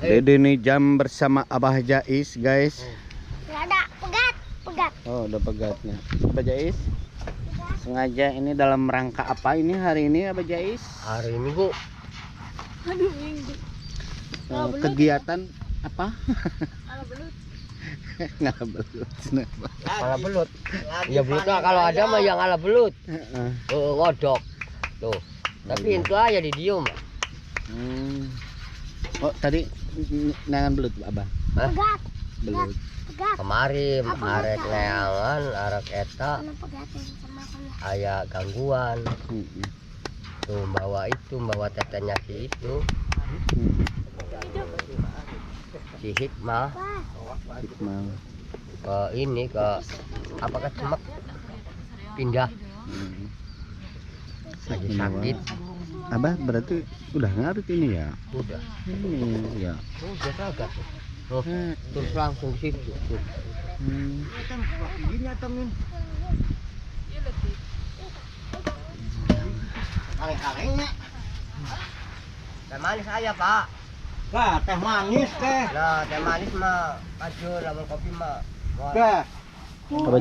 Dede nih jam bersama Abah Jais, guys. Nggak ada pegat. Oh, udah pegatnya. Abah Jais. Sengaja ini dalam rangka apa ini hari ini Abah Jais? Hari Minggu. Aduh, minggu. Kegiatan apa? Ala belut. Nggak belut. Ala belut. Ya belutnya kalau ada mah yang ala belut. Ngodok. Tuh. Tapi itu aja di diem. Oh, tadi nangan belut Abah. Hah? Pegat. Belut. Pegat. Kemarin arek neangan, arek eta Mana pegatnya sama kamu? aya gangguan. Tuh bawa tetenya si itu. Si Hikmah Hikmah. ke ini ke apa ke Semek pindah lagi sakit. Abah berarti udah ngarit ini ya? Udah Ini ya. kagak tuh. Oh, terus langsung ke situ. Tuh. Kaleng-kalengnya. Teh manis aja, Pak. Nah, teh manis teh. Nah, teh manis mah, kacur, lamun kopi mah. Teh. Abah